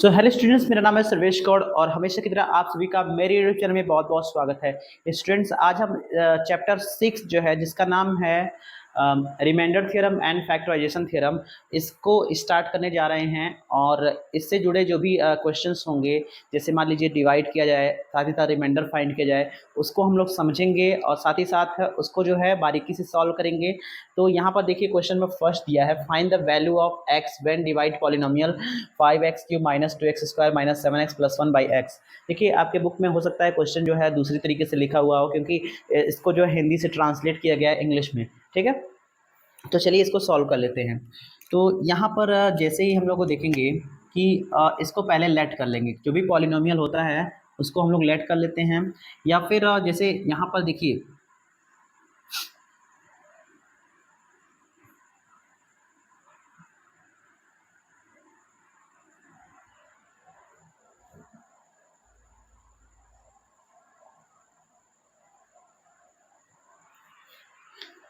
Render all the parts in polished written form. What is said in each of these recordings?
So hello students, मेरा नाम है सर्वेश गौड़ और हमेशा की तरह आप सभी का मेरे यूट्यूब चैनल में बहुत बहुत स्वागत है। स्टूडेंट्स, आज हम चैप्टर 6 जो है, जिसका नाम है remainder theorem and factorization theorem, इसको स्टार्ट करने जा रहे हैं। और इससे जुड़े जो भी क्वेश्चंस होंगे, जैसे मान लीजिए डिवाइड किया जाए, साथ ही साथ रिमाइंडर फाइंड किया जाए, उसको हम लोग समझेंगे और साथ ही साथ उसको जो है बारीकी से सॉल्व करेंगे। तो यहाँ पर देखिए, क्वेश्चन में फर्स्ट दिया है, find the value of x when divide polynomial 5x³ minus 2x² minus 7x plus 1 by x. देखिए, आपके बुक में हो सकता है क्वेश्चन जो है दूसरी तरीके से लिखा हुआ हो, क्योंकि इसको जो है हिंदी से ट्रांसलेट किया गया है इंग्लिश में। ठीक है, तो चलिए इसको सॉल्व कर लेते हैं। तो यहाँ पर जैसे ही हम लोग को देखेंगे कि इसको पहले लेट कर लेंगे, जो भी पॉलिनोमियल होता है उसको हम लोग लेट कर लेते हैं। या फिर जैसे यहाँ पर देखिए,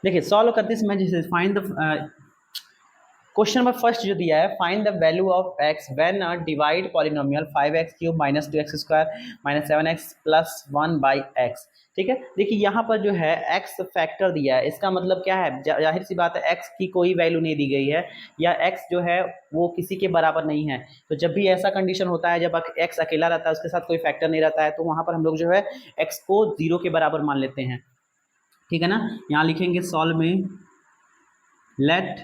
देखिए सॉल्व करते समय जैसे find the question number first जो दिया है, find the value of x when divide polynomial 5x³ minus 2x² minus 7x plus 1 by x. ठीक है, देखिए यहाँ पर जो है x फैक्टर दिया है, इसका मतलब क्या है, जाहिर सी बात है x की कोई वैल्यू नहीं दी गई है, या x जो है वो किसी के बराबर नहीं है। तो जब भी ऐसा कंडीशन होता है, जब x अकेला रहता है, उसके साथ कोई फैक्टर नहीं रहता है, तो वहाँ पर हम लोग जो है x को 0 के बराबर मान लेते हैं। ठीक है ना, यहाँ लिखेंगे सॉल्व में let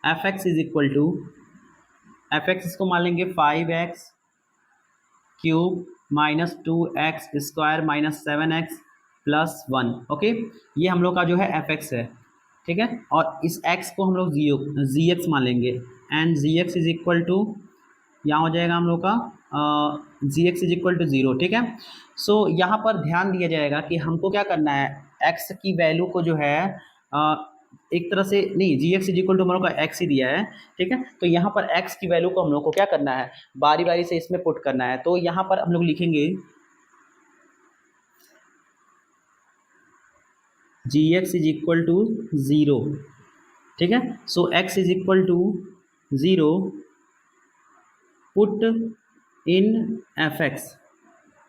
f x is equal to f x, इसको मान लेंगे 5x³ minus 2x² minus 7x plus 1। Okay, ये हम लोग का जो है एफ एक्स है। ठीक है, और इस x को हम लोग जी एक्स मान लेंगे, and g x is equal to, यहाँ हो जाएगा हम लोग का g x is equal to 0। ठीक है, सो यहाँ पर ध्यान दिया जाएगा कि हमको क्या करना है, x की वैल्यू को जो है एक तरह से नहीं, जी एक्स इज इक्वल टू हम लोग का x ही दिया है। ठीक है, तो यहाँ पर x की वैल्यू को हम लोग को क्या करना है, बारी बारी से इसमें पुट करना है। तो यहाँ पर हम लोग लिखेंगे g x is equal to 0। ठीक है, so x is equal to 0 put in f x,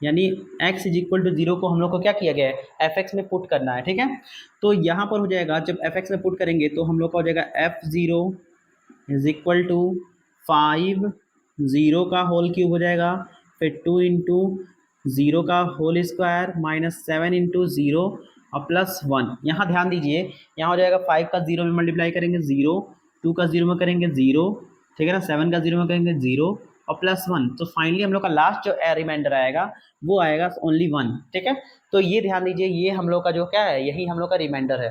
यानी x इज इक्वल टू 0 को हम लोग को क्या किया गया है, एफ एक्स में पुट करना है। ठीक है, तो यहाँ पर हो जाएगा, जब एफ एक्स में पुट करेंगे तो हम लोग का हो जाएगा f0 इज इक्वल टू 5 0 का होल क्यूब हो जाएगा, फिर 2 इंटू 0 का होल स्क्वायर माइनस 7 इंटू 0 और प्लस 1। यहाँ ध्यान दीजिए, यहाँ हो जाएगा 5 का 0 में मल्टीप्लाई करेंगे 0, 2 का 0 में करेंगे 0, ठीक है ना, 7 का 0 में करेंगे 0 और प्लस 1। तो फाइनली हम लोग का लास्ट जो रिमाइंडर आएगा वो आएगा ओनली 1। ठीक है, तो ये ध्यान दीजिए, ये हम लोग का जो क्या है, यही हम लोग का रिमाइंडर है।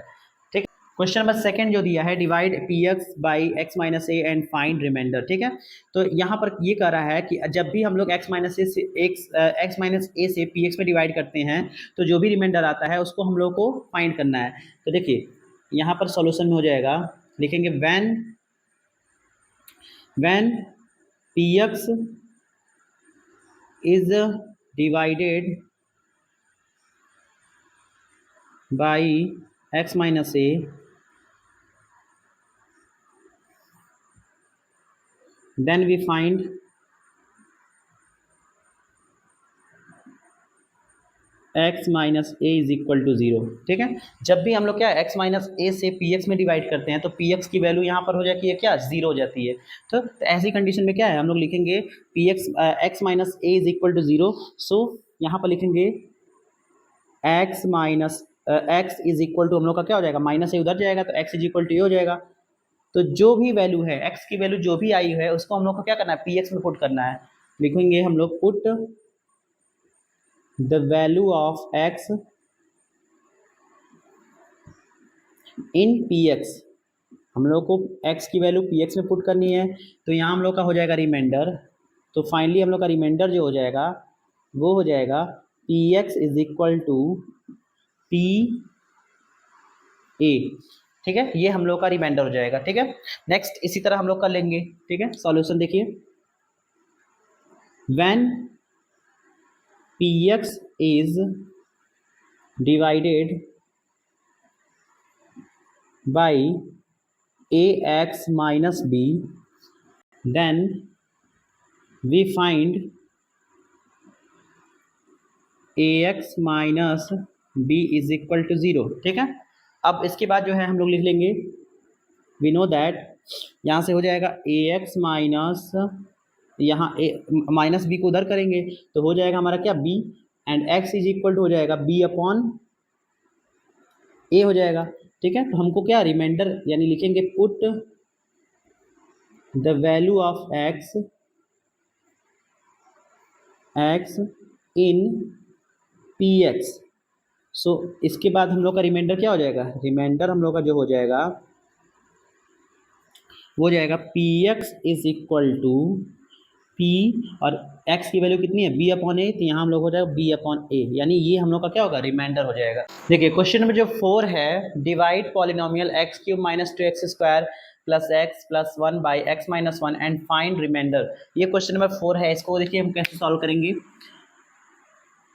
ठीक है, क्वेश्चन नंबर सेकंड जो दिया है, divide p x by x minus a and find remainder. ठीक है, तो यहाँ पर ये कह रहा है कि जब भी हम लोग एक्स माइनस ए से पी एक्स में डिवाइड करते हैं, तो जो भी रिमाइंडर आता है उसको हम लोग को फाइंड करना है। तो देखिए यहाँ पर सॉल्यूशन में हो जाएगा, लिखेंगे when p x is divided by x minus a, then we find x minus a is equal to 0। ठीक है, जब भी हम लोग क्या x माइनस ए से पी एक्स में डिवाइड करते हैं, तो पी एक्स की वैल्यू यहाँ पर हो जाती है क्या, 0 हो जाती है। तो ऐसी कंडीशन में क्या है, हम लोग लिखेंगे p x minus a is equal to 0। So यहाँ पर लिखेंगे x minus x is equal to, हम लोग का क्या हो जाएगा, माइनस ए उधर जाएगा तो x इज इक्वल टू ए हो जाएगा। तो जो भी वैल्यू है, x की वैल्यू जो भी आई है, उसको हम लोग को क्या करना है, पी एक्स में पुट करना है। लिखेंगे हम लोग put the value of x in p x, हम लोग को x की वैल्यू पी एक्स में पुट करनी है। तो यहाँ हम लोग का हो जाएगा रिमाइंडर। तो फाइनली हम लोग का रिमाइंडर जो हो जाएगा वो हो जाएगा p x is equal to p a. ठीक है, ये हम लोग का रिमाइंडर हो जाएगा। ठीक है, नेक्स्ट इसी तरह हम लोग कर लेंगे। ठीक है, सॉल्यूशन देखिए, when p x is divided by ax minus b, then we find ax minus b is equal to zero. ठीक है, अब इसके बाद जो है हम लोग लिख लेंगे, वी नो दैट, यहाँ से हो जाएगा ax माइनस, यहाँ ए माइनस बी को उधर करेंगे तो हो जाएगा हमारा क्या, b, and x is equal to हो जाएगा b अपॉन a हो जाएगा। ठीक है, तो हमको क्या रिमाइंडर यानी लिखेंगे put the value of x in p x. So इसके बाद हम लोग का रिमाइंडर क्या हो जाएगा, रिमाइंडर हम लोग का जो हो जाएगा वो हो जाएगा p x is equal to p, और x की वैल्यू कितनी है, b अपॉन ए, तो यहाँ हम लोग हो जाएगा b अपॉन ए, यानी ये हम लोग का क्या होगा, रिमाइंडर हो जाएगा। देखिए क्वेश्चन नंबर जो 4 है, divide polynomial x cube minus 2x square plus x plus 1 by x minus 1 and find remainder. ये क्वेश्चन नंबर 4 है, इसको देखिए हम कैसे सॉल्व करेंगे।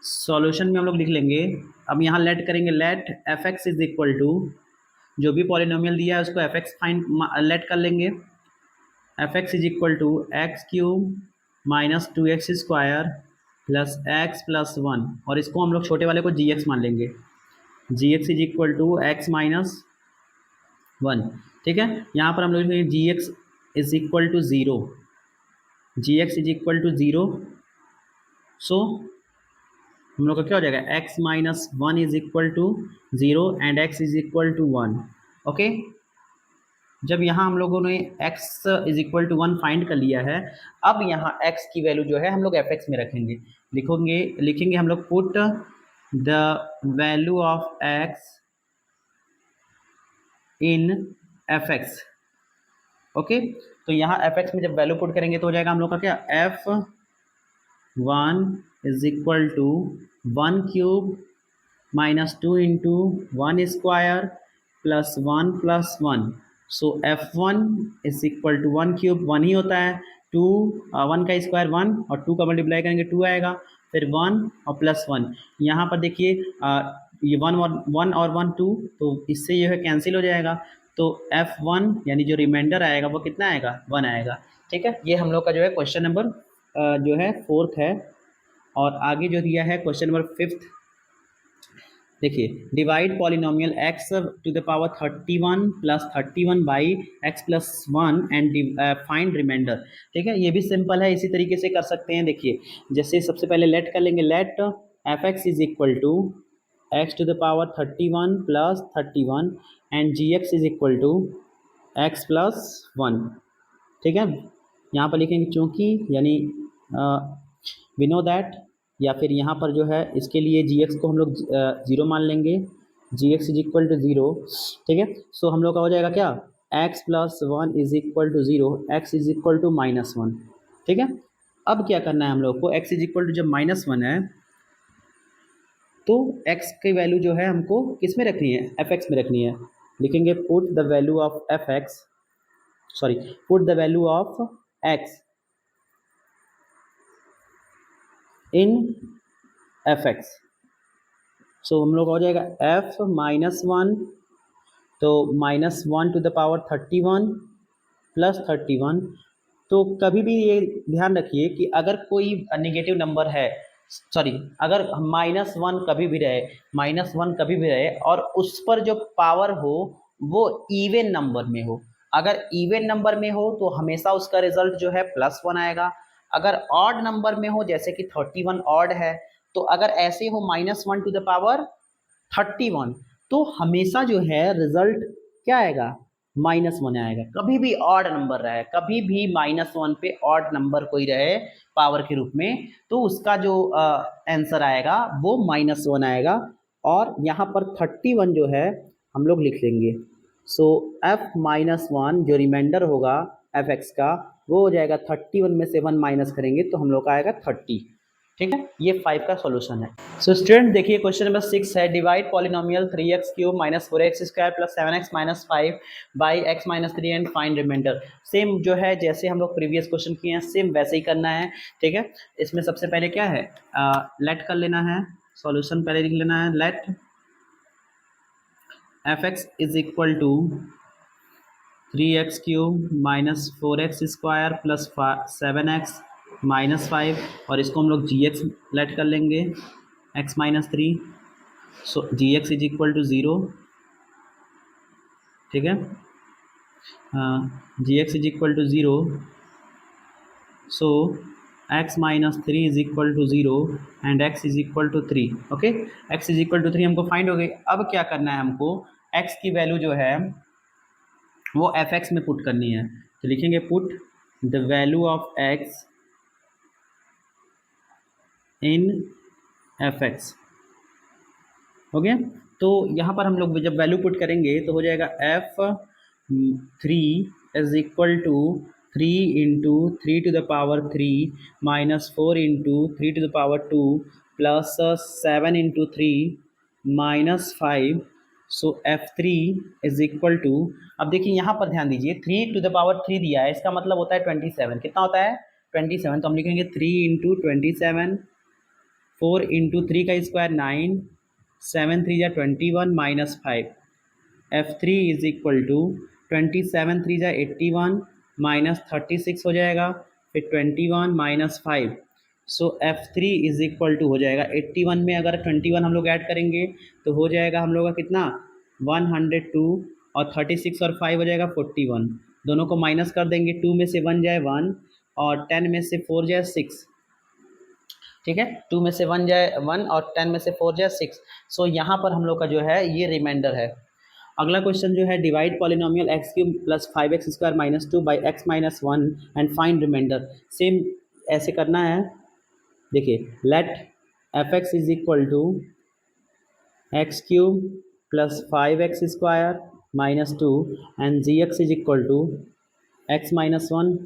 सॉल्यूशन में हम लोग लिख लेंगे, अब यहाँ लेट करेंगे, let f x is equal to, जो भी पॉलिनोमियल दिया है उसको एफ एक्स फाइंड लेट कर लेंगे, f x is equal to x cube minus 2x square plus x plus 1, और इसको हम लोग छोटे वाले को जी एक्स मान लेंगे, g x is equal to x minus 1। ठीक है, यहाँ पर हम लोग लिखेंगे g x is equal to zero, g x is equal to zero. So हम लोग का क्या हो जाएगा, x minus 1 is equal to zero and x is equal to 1। Okay, जब यहाँ हम लोगों ने x is equal to 1 find कर लिया है, अब यहाँ x की वैल्यू जो है हम लोग fx में रखेंगे, लिखेंगे हम लोग put the value of x in fx। Okay, तो यहाँ fx में जब वैल्यू पुट करेंगे तो हो जाएगा हम लोग का क्या, f1 is equal to 1 cube minus 2 into 1 square plus 1 plus 1। So f1 is equal to 1 cube 1 ही होता है, 2 1 का स्क्वायर 1 और 2 का मल्टीप्लाई करेंगे 2 आएगा, फिर 1 और प्लस 1। यहाँ पर देखिए ये 1 और 1 2, तो इससे ये है कैंसिल हो जाएगा, तो f1 यानी जो रिमाइंडर आएगा वो कितना आएगा, 1 आएगा। ठीक है, ये हम लोग का जो है क्वेश्चन नंबर जो है 4th है। और आगे जो दिया है क्वेश्चन नंबर 5th, देखिए divide polynomial x to the power 31 plus 31 by x plus 1 and find remainder. ठीक है, ये भी सिंपल है, इसी तरीके से कर सकते हैं। देखिए जैसे सबसे पहले लेट कर लेंगे, let f x is equal to x to the power 31 plus 31 and g x is equal to x plus 1। ठीक है, यहाँ पर लिखेंगे चूँकि, यानी वी नो दैट, या फिर यहाँ पर जो है इसके लिए जी एक्स को हम लोग ज़ीरो मान लेंगे, g x is equal to zero. ठीक है, सो हम लोग का हो जाएगा क्या, x plus 1 is equal to zero, x is equal to minus 1। ठीक है, अब क्या करना है हम लोग को, एक्स इज इक्वल टू जब माइनस 1 है तो एक्स की वैल्यू जो है हमको किस में रखनी है, एफ एक्स में रखनी है। लिखेंगे put the value of f x, sorry put the value of x in f x. So हम लोग हो जाएगा एफ माइनस 1, तो minus 1 to the power 31 plus 31। तो कभी भी ये ध्यान रखिए कि अगर कोई निगेटिव नंबर है, सॉरी अगर -1 कभी भी रहे, -1 कभी भी रहे और उस पर जो पावर हो वो इवन नंबर में हो, अगर इवन नंबर में हो तो हमेशा उसका रिजल्ट जो है +1 आएगा। अगर ऑड नंबर में हो, जैसे कि 31 ऑड है, तो अगर ऐसे हो -1 टू द पावर 31, तो हमेशा जो है रिजल्ट क्या आएगा, -1 आएगा। कभी भी ऑड नंबर रहे, कभी भी -1 पे ऑड नंबर कोई रहे पावर के रूप में, तो उसका जो आंसर आएगा वो -1 आएगा। और यहाँ पर 31 जो है हम लोग लिख लेंगे। सो f -1 जो रिमाइंडर होगा एफ एक्स का, वो हो जाएगा 31 में से 1 माइनस करेंगे तो हम लोग का आएगा 30। ठीक है, ये 5 का सॉल्यूशन है। सो स्टूडेंट देखिए क्वेश्चन नंबर 6 है, divide polynomial 3x cube minus 4x square plus 7x minus 5 by x minus 3 and find remainder. Same जो है जैसे हम लोग प्रीवियस क्वेश्चन किए हैं सेम वैसे ही करना है। ठीक है, इसमें सबसे पहले क्या है, लेट कर लेना है, सॉल्यूशन पहले लिख लेना है, let f x is equal to 3x cube minus 4x square plus 7x -5 और इसको हम लोग जी एक्स लेट कर लेंगे x-3। So g x is equal to 0, ठीक है, g x is equal to 0। So x-3 is equal to 0 and x is equal to 3। Okay, x is equal to 3 हमको find हो गई। अब क्या करना है हमको, x की वैल्यू जो है वो fx में पुट करनी है। तो लिखेंगे put the value of x in fx। Okay, तो यहाँ पर हम लोग जब वैल्यू पुट करेंगे तो हो जाएगा f3 is equal to 3 into 3⁻³ minus 4 into 3⁻², plus 7 into 3 minus 5। So f3 is equal to, अब देखिए यहाँ पर ध्यान दीजिए 3⁻³ दिया है, इसका मतलब होता है 27। कितना होता है 27, तो हम लिखेंगे 3 इंटू 27, 4 इंटू 3 का स्क्वायर 9, 7 3 जा 21 minus 5। f3 is equal to 27 3 जा 81 माइनस 36 हो जाएगा, फिर 21 minus 5। So f3 is equal to हो जाएगा 81 में अगर 21 हम लोग ऐड करेंगे तो हो जाएगा हम लोग का कितना 102, और 36 और 5 हो जाएगा 41। दोनों को माइनस कर देंगे, 2 में से 1 जाए 1 और 10 में से 4 जाए 6, ठीक है, 2 में से 1 जाए 1 और 10 में से 4 जाए 6। सो यहाँ पर हम लोग का जो है ये रिमाइंडर है। अगला क्वेश्चन जो है divide polynomial x³ plus 5x² minus 2 by x minus 1 and find remainder. Same ऐसे करना है, देखिए let fx is equal to x³ plus 5x² minus 2 and gx is equal to x minus 1,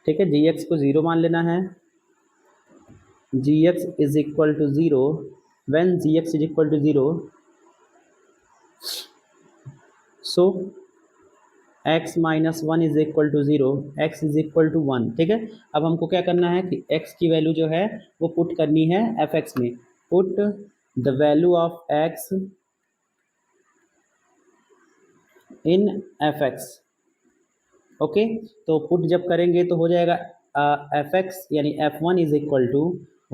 ठीक है, gx को 0 मान लेना है। gx is equal to 0, when gx is equal to 0, so x minus 1 is equal to 0, x is equal to 1, ठीक है। अब हमको क्या करना है कि x की वैल्यू जो है वो पुट करनी है fx में। Put the value of x in fx। Okay, तो पुट जब करेंगे तो हो जाएगा fx यानी f1 is equal to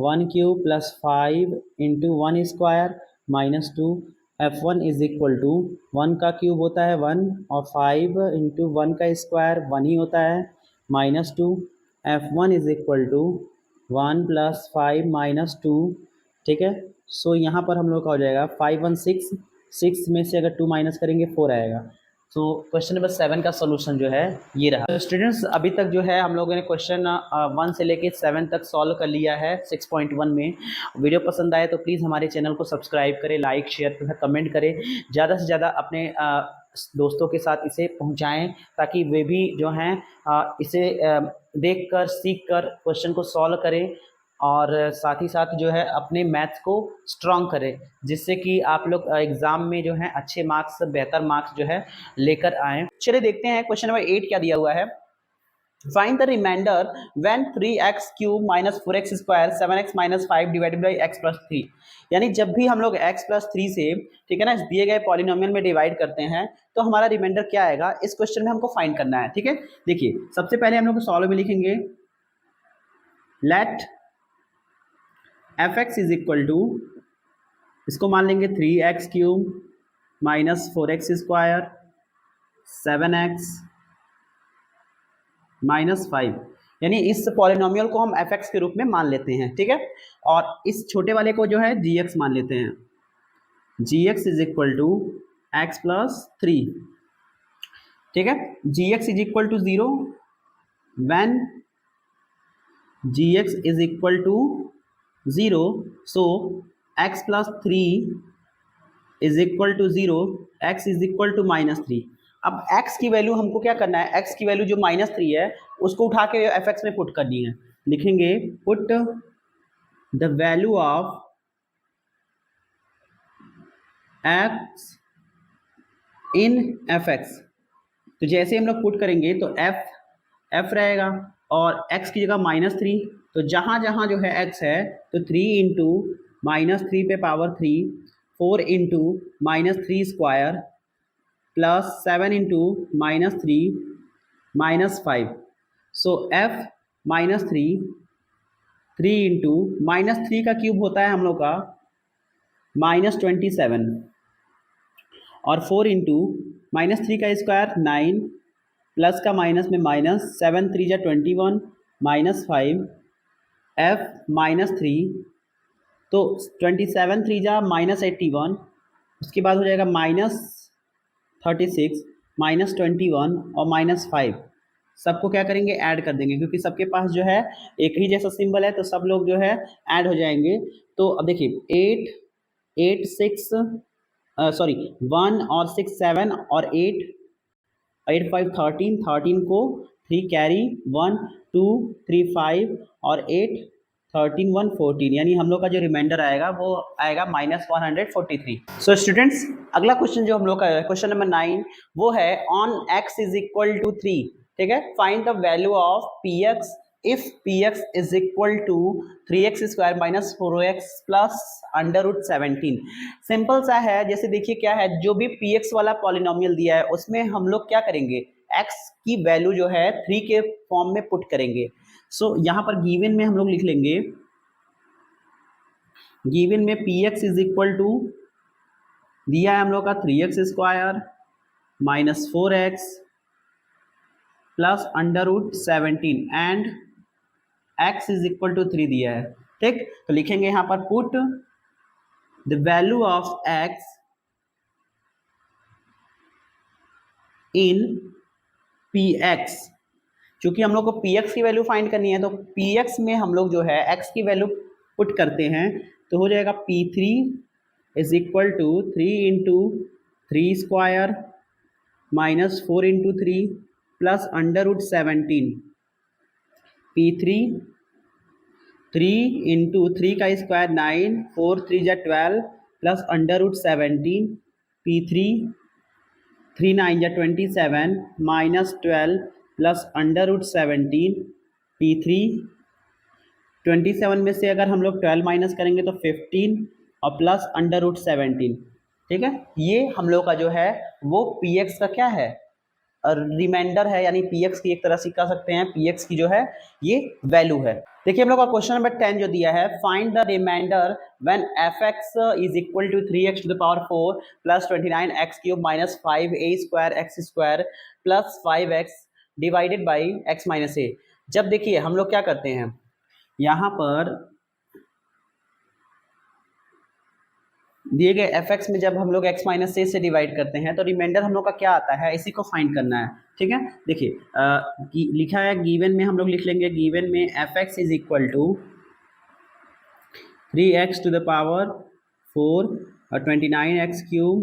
1³ plus 5 into 1 square minus 2। f1 is equal to 1 का क्यूब होता है 1 और 5 इंटू 1 का स्क्वायर 1 ही होता है minus 2। f1 is equal to 1 plus 5 minus 2, ठीक है। सो यहाँ पर हम लोग का हो जाएगा 5 1 6, 6 में से अगर 2 माइनस करेंगे 4 आएगा। तो क्वेश्चन नंबर 7 का सोल्यूशन जो है ये रहा। तो स्टूडेंट्स अभी तक जो है हम लोगों ने क्वेश्चन 1 से लेके 7 तक सॉल्व कर लिया है 6.1 में। वीडियो पसंद आए तो प्लीज़ हमारे चैनल को सब्सक्राइब करें, लाइक शेयर तथा कमेंट करें, ज़्यादा से ज़्यादा अपने दोस्तों के साथ इसे पहुंचाएं ताकि वे भी जो हैं इसे देखकर सीखकर क्वेश्चन को सॉल्व करें और साथ ही साथ जो है अपने मैथ्स को स्ट्रॉन्ग करें, जिससे कि आप लोग एग्ज़ाम में जो है अच्छे मार्क्स, बेहतर मार्क्स जो है लेकर आएँ। चलिए देखते हैं क्वेश्चन नंबर 8 क्या दिया हुआ है। Find the remainder when 3x³ minus 4x² 7x minus 5 divided by x plus 3। यानी जब भी हम लोग x प्लस 3 से, ठीक है ना, दिए गए पॉलिनोमियल में डिवाइड करते हैं तो हमारा रिमाइंडर क्या आएगा, इस क्वेश्चन में हमको फाइंड करना है, ठीक है। देखिए सबसे पहले हम लोग सॉल्व में लिखेंगे let fx is equal to, इसको मान लेंगे 3x³ minus 4x² 7x minus 5, यानी इस पॉलिनोमियल को हम fx के रूप में मान लेते हैं, ठीक है। और इस छोटे वाले को जो है gx मान लेते हैं, gx is equal to x plus 3, ठीक है। gx is equal to 0 when gx is equal to 0, so x plus 3 is equal to 0, x is equal to minus 3। अब x की वैल्यू हमको क्या करना है, x की वैल्यू जो -3 है उसको उठा के fx में पुट करनी है। लिखेंगे put the value of x in fx। तो जैसे हम लोग पुट करेंगे तो f रहेगा और x की जगह -3, तो जहाँ जहाँ जो है x है तो 3 इंटू -3 पे power 3, 4 into -3 square plus 7 into -3 -5। सो f -3 3 इंटू -3 का क्यूब होता है हम लोग का -27 और 4 इंटू -3 का स्क्वायर 9 प्लस का माइनस में माइनस 7 3 जा 21 -5 f -3 तो 27 3 जा -81 उसके बाद हो जाएगा -36 -21 और -5 सबको क्या करेंगे ऐड कर देंगे क्योंकि सबके पास जो है एक ही जैसा सिंबल है तो सब लोग जो है ऐड हो जाएंगे। तो अब देखिए 8 6 सॉरी 1 और 6 7 और 8 5 13 को 3 कैरी 1 2 3 5 और 8 13 1 14 यानी हम लोग का जो रिमाइंडर आएगा वो आएगा -143। सो स्टूडेंट्स अगला क्वेश्चन जो हम लोग का क्वेश्चन नंबर 9 वो है on x is equal to 3, ठीक है, find the value of px if px is equal to 3x square minus 4x plus under root 17। Simple सा है, जैसे देखिए क्या है, जो भी px वाला पॉलिनोमियल दिया है उसमें हम लोग क्या करेंगे, x की वैल्यू जो है 3 के फॉर्म में पुट करेंगे। सो यहाँ पर गिवन में हम लोग लिख लेंगे, गिवन में px इज इक्वल टू दिया है हम लोग का 3x square minus 4x plus under root 17 and x is equal to 3 दिया है, ठीक। तो लिखेंगे यहाँ पर put the value of x in px, क्योंकि हम लोग को px की वैल्यू फाइंड करनी है तो px में हम लोग जो है x की वैल्यू पुट करते हैं तो हो जाएगा p3 is equal to 3 into 3 square minus 4 into 3 plus under root 17 p3 3 into 3 का स्क्वायर 9 4 3 जा 12 प्लस अंडर रूट 17 p3 3 9 जा 27 minus 12 plus under root 17 p3 27 में से अगर हम लोग 12 माइनस करेंगे तो 15 और प्लस अंडर रूट 17, ठीक है। ये हम लोग का जो है वो px का क्या है, रिमाइंडर है, यानी px की एक तरह से कह सकते हैं px की जो है ये वैल्यू है। देखिए हम लोग का क्वेश्चन नंबर 10 जो दिया है, find the remainder when fx is equal to 3x to the power 4 plus 29x cube minus 5a square x square plus 5x divided by x minus a। जब देखिए हम लोग क्या करते हैं, यहाँ पर दिए गए fx में जब हम लोग x माइनस ए से डिवाइड करते हैं तो रिमाइंडर हम लोग का क्या आता है, इसी को फाइंड करना है, ठीक है। देखिए लिखा है गिवन में, हम लोग लिख लेंगे गिवन में fx is equal to 3x to the power 4 और 29x cube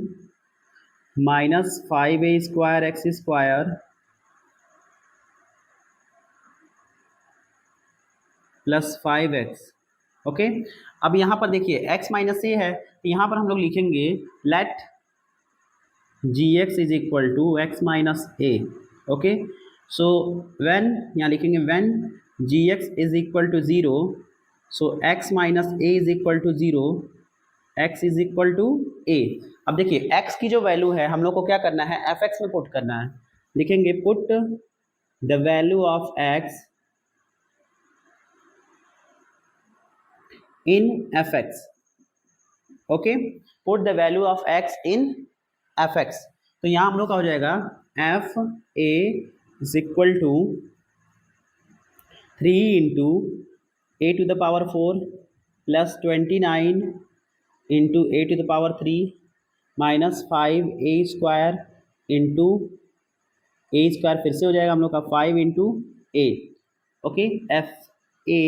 minus 5a square x square plus 5x, okay. अब यहाँ पर देखिए x माइनस ए है तो यहाँ पर हम लोग लिखेंगे let gx is equal to x minus a, okay. So when, यहाँ लिखेंगे when gx is equal to 0 so x minus a is equal to 0, x is equal to a। अब देखिए x की जो वैल्यू है हम लोग को क्या करना है, fx में पुट करना है, लिखेंगे put the value of x in fx, okay, put the value of x in fx। तो यहाँ हम लोग का हो जाएगा f a is equal to 3 into a to the power 4 plus 29 into a to the power 3 minus 5a square into a square फिर से हो जाएगा हम लोग का 5 into a, okay. f a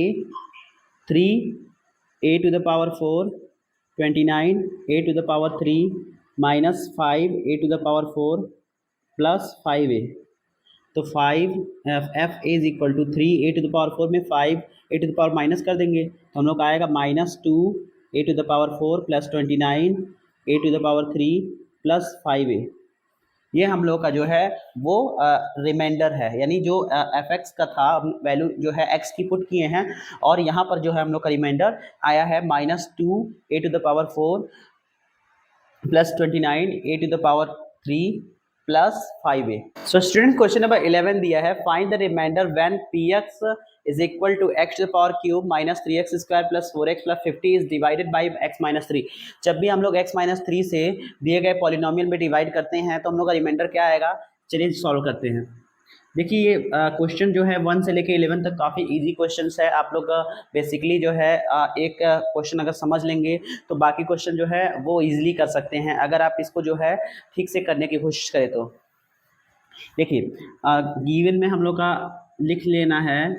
3 a to the power 4 29 a to the power 3 minus 5 a to the power 4 plus 5a, तो 5 f a is equal to 3 a to the power 4 में 5 a to the power minus कर देंगे तो हम लोग का आएगा minus 2 a to the power 4 plus 29 a to the power 3 plus 5a। ये हम लोग का जो है वो रिमाइंडर है, यानी जो fx का था वैल्यू जो है x की पुट किए हैं और यहाँ पर जो है हम लोग का रिमाइंडर आया है -2 a to the power 4 plus 29 a to the power 3 plus 5a। So student question number 11 दिया है, find the remainder when px is equal to x to the power cube minus 3x square plus 4x plus 50 is divided by x minus 3। जब भी हम लोग x minus 3 से दिए गए polynomial में डिवाइड करते हैं तो हम लोग का रिमाइंडर क्या आएगा। चलिए सॉल्व करते हैं। देखिए ये क्वेश्चन जो है 1 से लेके 11 तक काफ़ी इजी क्वेश्चंस है। आप लोग बेसिकली जो है एक क्वेश्चन अगर समझ लेंगे तो बाकी क्वेश्चन जो है वो इजीली कर सकते हैं, अगर आप इसको जो है ठीक से करने की कोशिश करें तो। देखिए गिवन में हम लोग का लिख लेना है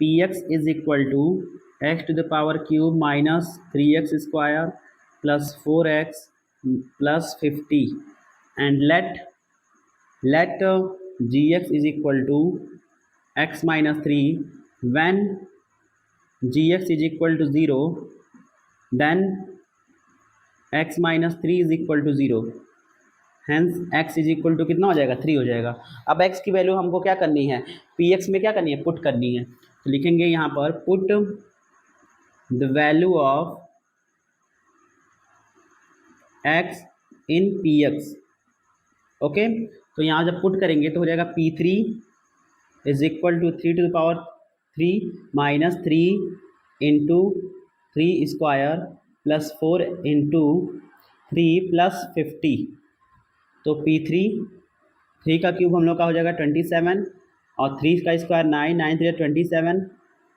p x is equal to x to the power cube minus 3x square plus 4x plus 50 and let gx is equal to x minus 3 when gx is equal to 0 then x minus 3 is equal to 0 hence x is equal to कितना हो जाएगा 3 हो जाएगा। अब x की value हमको क्या करनी है, px में क्या करनी है पुट करनी है, तो लिखेंगे यहाँ पर put the value of x in px। Okay तो यहाँ जब पुट करेंगे तो हो जाएगा P3 is equal to 3 to the power 3 minus 3 into 3 square plus 4 into 3 plus 50। तो P3 3 का क्यूब हम लोग का हो जाएगा 27 और 3 का स्क्वायर 9 9 3 27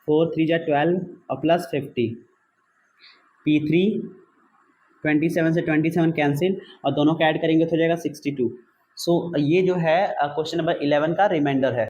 4 3 12 और प्लस 50। P3 27 से 27 कैंसिल और दोनों का ऐड करेंगे तो हो जाएगा 62। सो ये जो है क्वेश्चन नंबर 11 का रिमाइंडर है।